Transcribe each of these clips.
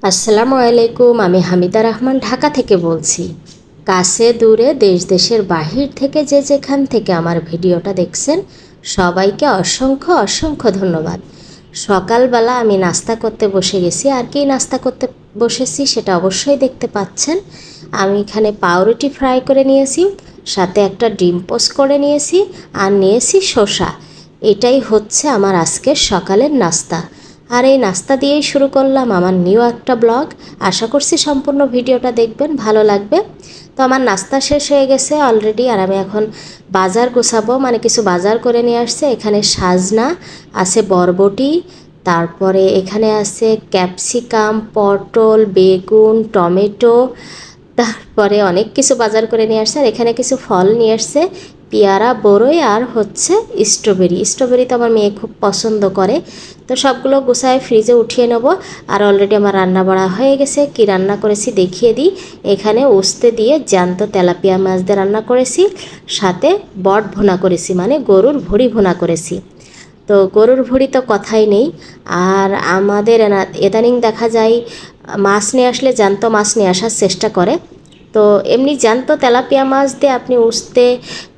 আসসালামু আলাইকুম। আমি হামিদা রহমান ঢাকা থেকে বলছি। কাছে দূরে দেশ দেশের বাহির থেকে যে যেখান থেকে আমার ভিডিওটা দেখছেন সবাইকে অসংখ্য অসংখ্য ধন্যবাদ। সকালবেলা আমি নাস্তা করতে বসে গেছি। আর কি নাস্তা করতে বসেছি সেটা অবশ্যই দেখতে পাচ্ছেন। আমি এখানে পাউরুটি ফ্রাই করে নিয়েছি, সাথে একটা ডিম পোস্ট করে নিয়েছি, আর নিয়েছি শসা। এটাই হচ্ছে আমার আজকের সকালের নাস্তা। আর এই নাস্তা দিয়েই শুরু করলাম আমার নিউ একটা ব্লগ। আশা করছি সম্পূর্ণ ভিডিওটা দেখবেন, ভালো লাগবে। তো আমার নাস্তা শেষ হয়ে গেছে অলরেডি, আর আমি এখন বাজার গোছাবো, মানে কিছু বাজার করে নিয়ে আসছে। এখানে সাজনা আছে, বরবটি, তারপরে এখানে আছে ক্যাপসিকাম, পটল, বেগুন, টমেটো, তারপরে অনেক কিছু বাজার করে নিয়ে আসছে। আর এখানে কিছু ফল নিয়ে আসছে, পেয়ারা, বরই, আর হচ্ছে স্ট্রবেরি তো আমার মেয়ে খুব পছন্দ করে। তো সবগুলো গুছায় ফ্রিজে উঠিয়ে নেব। আর অলরেডি আমার রান্না বাড়া হয়ে গেছে। কি রান্না করেছি দেখিয়ে দিই। এখানে উস্তে দিয়ে জ্যান্ত তেলাপিয়া মাছ দিয়ে রান্না করেছি, সাথে বট ভুনা করেছি, মানে গরুর ভুঁড়ি ভুনা করেছি। তো গরুর ভুঁড়ি তো কথাই নেই। আর আমাদের ইদানিং দেখা যায় মাছ নিয়ে আসলে জ্যান্ত মাছ নিয়ে আসার চেষ্টা করে। তো এমনি জ্যান্ত তেলাপিয়া মাছ দিয়ে আপনি উস্তে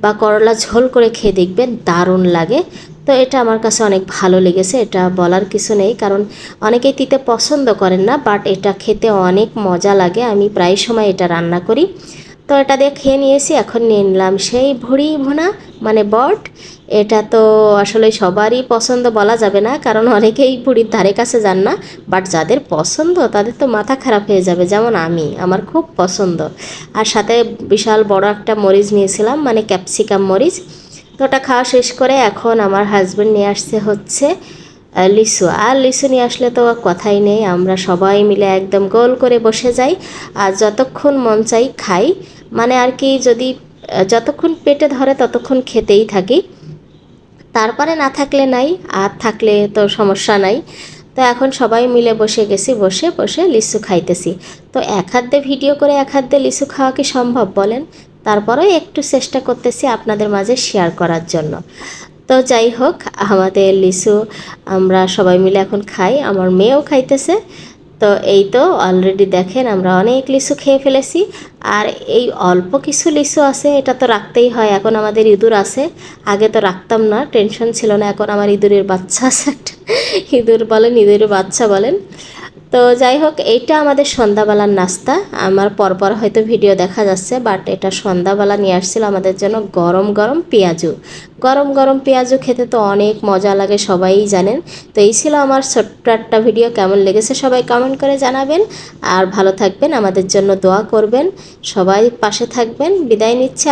বা করলা ঝোল করে খেয়ে দেখবেন, দারুণ লাগে। তো এটা আমার কাছে অনেক ভালো লেগেছে, এটা বলার কিছু নেই, কারণ অনেকেই তিতে পছন্দ করেন না, বাট এটা খেতে অনেক মজা লাগে। আমি প্রায় সময় এটা রান্না করি। তো এটা দিয়ে খেয়ে নিয়েছি। এখন নিয়ে নিলাম সেই ভুঁড়ি ভুনা, মানে বট। এটা তো আসলে সবারই পছন্দ বলা যাবে না, কারণ অনেকেই ভুঁড়ির ধারে কাছে যান না। বাট যাদের পছন্দ তাদের তো মাথা খারাপ হয়ে যাবে, যেমন আমার খুব পছন্দ। আর সাথে বিশাল বড় একটা মরিচ নিয়েছিলাম, মানে ক্যাপসিকাম মরিচ। তো ওটা খাওয়া শেষ করে এখন আমার হাজব্যান্ড নিয়ে আসছে হচ্ছে লিচু। আর লিচু নিয়ে আসলে তো কথাই নেই, আমরা সবাই মিলে একদম গোল করে বসে যাই, আর যতক্ষণ মন চাই খাই। মানে আর কি, যদি যতক্ষণ পেটে ধরে ততক্ষণ খেতেই থাকি, তারপরে না থাকলে নাই, আর থাকলে তো সমস্যা নাই। তো এখন সবাই মিলে বসে গেছি, বসে বসে লিচু খাইতেছি। তো এক হাত দিয়ে ভিডিও করে এক হাত দিয়ে লিচু খাওয়া কি সম্ভব বলেন? তারপরেও একটু চেষ্টা করতেছি আপনাদের মাঝে শেয়ার করার জন্য। তো যাই হোক, আমাদের লিচু আমরা সবাই মিলে এখন খাই, আমার মেয়েও খাইতেছে। তো এই তো অলরেডি দেখেন আমরা অনেক লিচু খেয়ে ফেলেছি। আর এই অল্প কিছু লিচু আছে, এটা তো রাখতেই হয়, এখন আমাদের ইঁদুর আছে। আগে তো রাখতাম না, টেনশন ছিল না, এখন আমার ইঁদুরের বাচ্চা আছে একটা। ইঁদুর বলেন, ইঁদুরের বাচ্চা বলেন। তো যাই হোক, এইটা আমাদের সন্ধ্যাবেলার নাস্তা। আমার পরপর হয়তো ভিডিও দেখা যাচ্ছে, বাট এটা সন্ধ্যাবেলা নিয়ে আসছিল আমাদের জন্য গরম গরম পেঁয়াজু। গরম গরম পেঁয়াজু খেতে তো অনেক মজা লাগে, সবাই জানেন। তো এই ছিল আমার ছোট্ট একটা ভিডিও। কেমন লেগেছে সবাই কমেন্ট করে জানাবেন। আর ভালো থাকবেন, আমাদের জন্য দোয়া করবেন, সবাই পাশে থাকবেন। বিদায় নিচ্ছি।